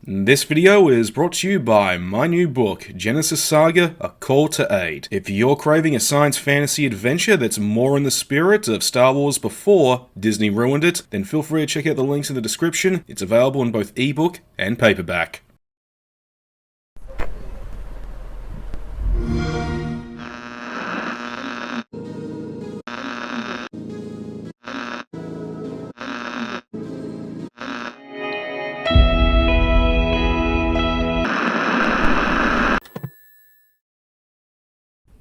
This video is brought to you by my new book, Genesis Saga: A Call to Aid. If you're craving a science fantasy adventure that's more in the spirit of Star Wars before Disney ruined it, then feel free to check out the links in the description. It's available in both ebook and paperback.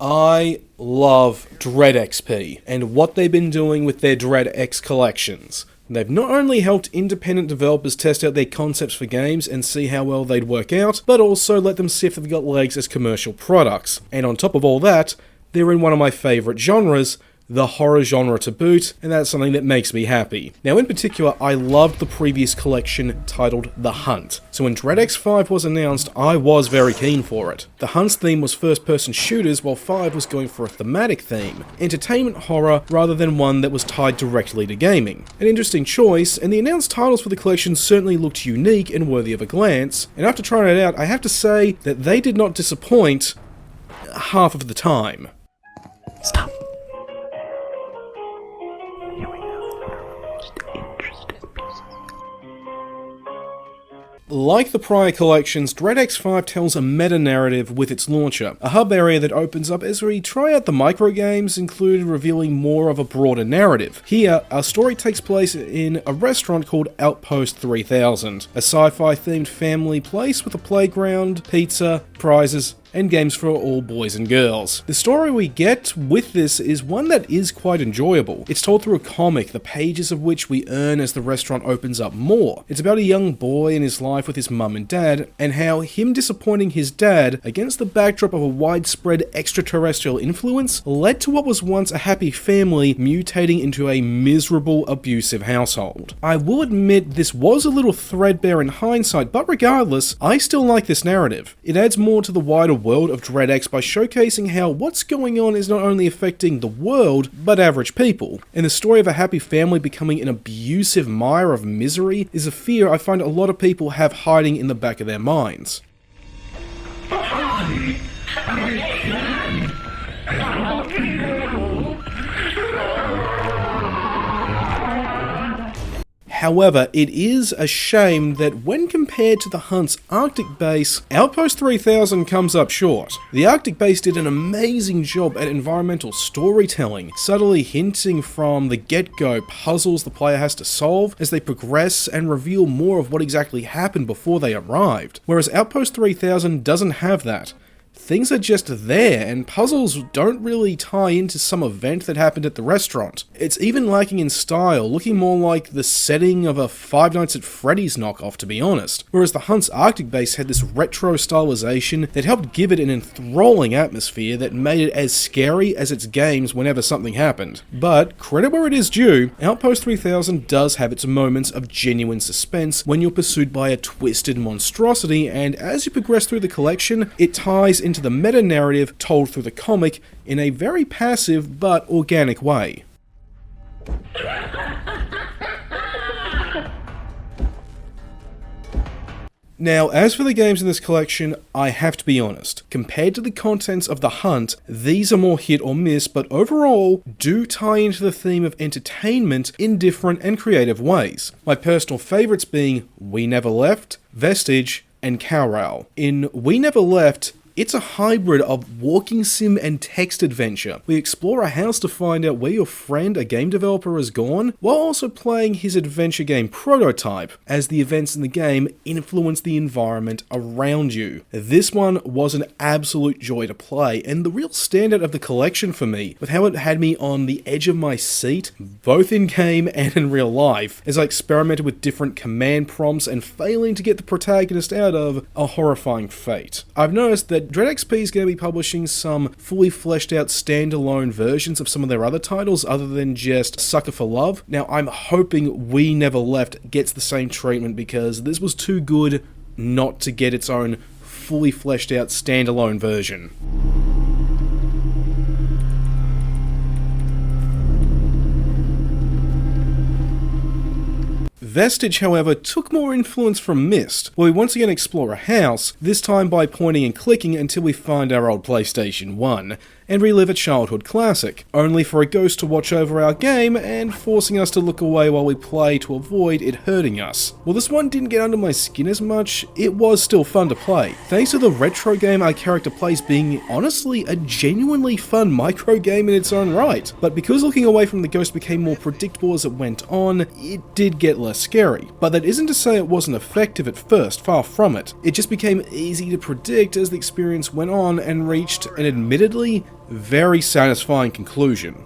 I love Dread XP and what they've been doing with their Dread X collections. They've not only helped independent developers test out their concepts for games and see how well they'd work out, but also let them see if they've got legs as commercial products. And on top of all that, they're in one of my favourite genres, the horror genre to boot, and that's something that makes me happy. Now in particular, I loved the previous collection titled The Hunt. So when Dread X 5 was announced, I was very keen for it. The Hunt's theme was first-person shooters, while 5 was going for a thematic theme, entertainment horror rather than one that was tied directly to gaming. An interesting choice, and the announced titles for the collection certainly looked unique and worthy of a glance, and after trying it out, I have to say that they did not disappoint half of the time. Stop. Like the prior collections, Dread X 5 tells a meta-narrative with its launcher, a hub area that opens up as we try out the microgames, included revealing more of a broader narrative. Here, our story takes place in a restaurant called Outpost 3000, a sci-fi themed family place with a playground, pizza, prizes, and games for all boys and girls. The story we get with this is one that is quite enjoyable. It's told through a comic, the pages of which we earn as the restaurant opens up more. It's about a young boy and his life with his mum and dad, and how him disappointing his dad against the backdrop of a widespread extraterrestrial influence led to what was once a happy family mutating into a miserable, abusive household. I will admit this was a little threadbare in hindsight, but regardless, I still like this narrative. It adds more to the wider world of Dread X by showcasing how what's going on is not only affecting the world, but average people. And the story of a happy family becoming an abusive mire of misery is a fear I find a lot of people have hiding in the back of their minds. However, it is a shame that when compared to the Hunt's Arctic base, Outpost 3000 comes up short. The Arctic base did an amazing job at environmental storytelling, subtly hinting from the get-go puzzles the player has to solve as they progress and reveal more of what exactly happened before they arrived, whereas Outpost 3000 doesn't have that. Things are just there, and puzzles don't really tie into some event that happened at the restaurant. It's even lacking in style, looking more like the setting of a Five Nights at Freddy's knockoff, to be honest. Whereas the Hunt's Arctic base had this retro stylization that helped give it an enthralling atmosphere that made it as scary as its games whenever something happened. But, credit where it is due, Outpost 3000 does have its moments of genuine suspense when you're pursued by a twisted monstrosity, and as you progress through the collection, it ties into the meta-narrative told through the comic in a very passive but organic way. Now, as for the games in this collection, I have to be honest. Compared to the contents of The Hunt, these are more hit or miss, but overall do tie into the theme of entertainment in different and creative ways. My personal favourites being We Never Left, Vestige, and Cowral. In We Never Left, it's a hybrid of walking sim and text adventure. We explore a house to find out where your friend, a game developer, has gone, while also playing his adventure game prototype, as the events in the game influence the environment around you. This one was an absolute joy to play, and the real standout of the collection for me, with how it had me on the edge of my seat, both in game and in real life, as I experimented with different command prompts and failing to get the protagonist out of a horrifying fate. I've noticed that Dread XP is going to be publishing some fully fleshed out standalone versions of some of their other titles other than just Sucker for Love. Now I'm hoping We Never Left gets the same treatment because this was too good not to get its own fully fleshed out standalone version. Vestige, however, took more influence from Myst, where we once again explore a house, this time by pointing and clicking until we find our old PlayStation 1, and relive a childhood classic, only for a ghost to watch over our game and forcing us to look away while we play to avoid it hurting us. While this one didn't get under my skin as much, it was still fun to play, thanks to the retro game our character plays being honestly a genuinely fun micro game in its own right. But because looking away from the ghost became more predictable as it went on, it did get less scary. But that isn't to say it wasn't effective at first, far from it. It just became easy to predict as the experience went on and reached an admittedly very satisfying conclusion.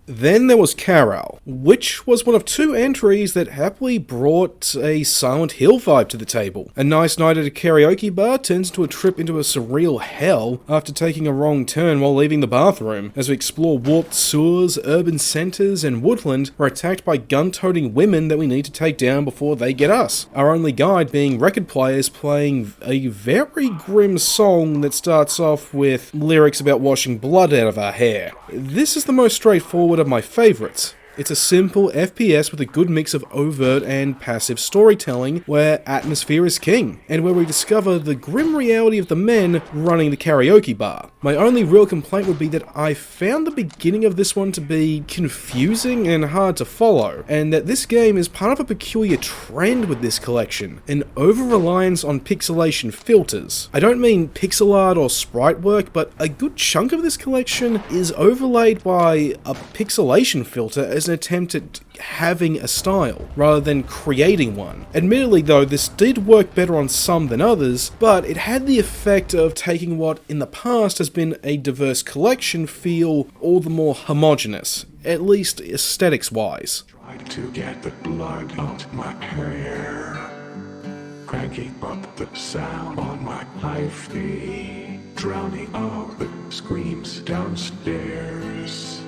Then there was Carol, which was one of two entries that happily brought a Silent Hill vibe to the table. A nice night at a karaoke bar turns into a trip into a surreal hell after taking a wrong turn while leaving the bathroom, as we explore warped sewers, urban centres, and woodland. We're attacked by gun-toting women that we need to take down before they get us. Our only guide being record players playing a very grim song that starts off with lyrics about washing blood out of our hair. This is the most straightforward of my favourites. It's a simple FPS with a good mix of overt and passive storytelling where atmosphere is king, and where we discover the grim reality of the men running the karaoke bar. My only real complaint would be that I found the beginning of this one to be confusing and hard to follow, and that this game is part of a peculiar trend with this collection, an over-reliance on pixelation filters. I don't mean pixel art or sprite work, but a good chunk of this collection is overlaid by a pixelation filter as an attempt at having a style, rather than creating one. Admittedly though, this did work better on some than others, but it had the effect of taking what in the past has been a diverse collection feel all the more homogeneous, at least aesthetics-wise. Tried to get the blood out my hair, cranking up the sound on my hi-fi, drowning out the screams downstairs.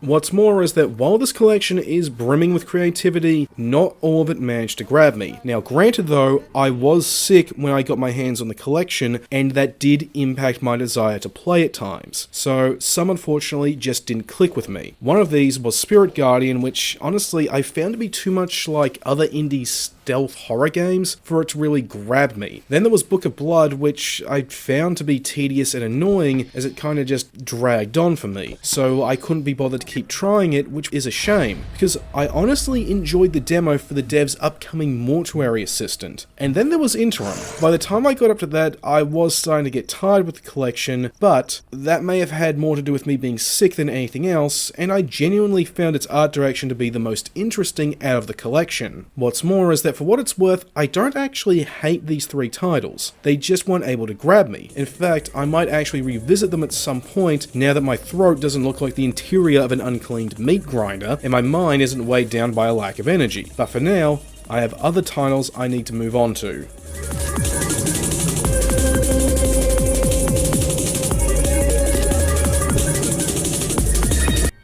What's more is that while this collection is brimming with creativity, not all of it managed to grab me. Now granted though, I was sick when I got my hands on the collection, and that did impact my desire to play at times. So some unfortunately just didn't click with me. One of these was Spirit Guardian, which honestly I found to be too much like other indie stealth horror games for it to really grab me. Then there was Book of Blood, which I found to be tedious and annoying as it kind of just dragged on for me. So I couldn't be bothered to keep trying it, which is a shame, because I honestly enjoyed the demo for the dev's upcoming Mortuary Assistant. And then there was Interim. By the time I got up to that, I was starting to get tired with the collection, but that may have had more to do with me being sick than anything else, and I genuinely found its art direction to be the most interesting out of the collection. What's more is that for what it's worth, I don't actually hate these three titles. They just weren't able to grab me. In fact, I might actually revisit them at some point now that my throat doesn't look like the interior of an uncleaned meat grinder, and my mind isn't weighed down by a lack of energy. But for now, I have other titles I need to move on to.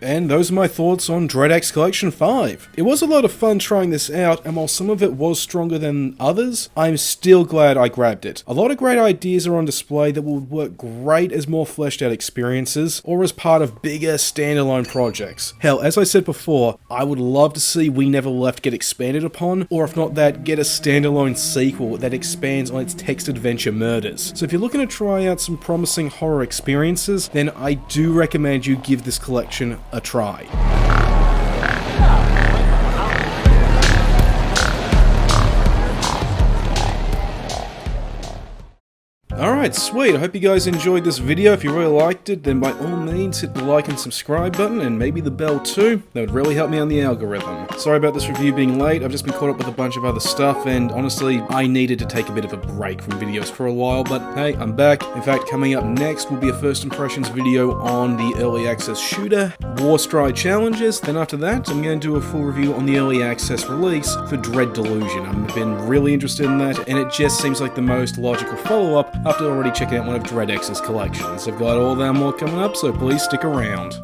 And those are my thoughts on Dread Axe Collection 5. It was a lot of fun trying this out, and while some of it was stronger than others, I'm still glad I grabbed it. A lot of great ideas are on display that will work great as more fleshed out experiences, or as part of bigger standalone projects. Hell, as I said before, I would love to see We Never Left get expanded upon, or if not that, get a standalone sequel that expands on its text adventure murders. So if you're looking to try out some promising horror experiences, then I do recommend you give this collection a try. Alright, sweet. I hope you guys enjoyed this video. If you really liked it, then by all means hit the like and subscribe button, and maybe the bell too. That would really help me on the algorithm. Sorry about this review being late. I've just been caught up with a bunch of other stuff, and honestly, I needed to take a bit of a break from videos for a while, but hey, I'm back. In fact, coming up next will be a first impressions video on the early access shooter, Warstride Challenges. Then after that, I'm going to do a full review on the early access release for Dread Delusion. I've been really interested in that, and it just seems like the most logical follow-up after already checking out one of Dread X's collections. I've got all that and more coming up, so please stick around.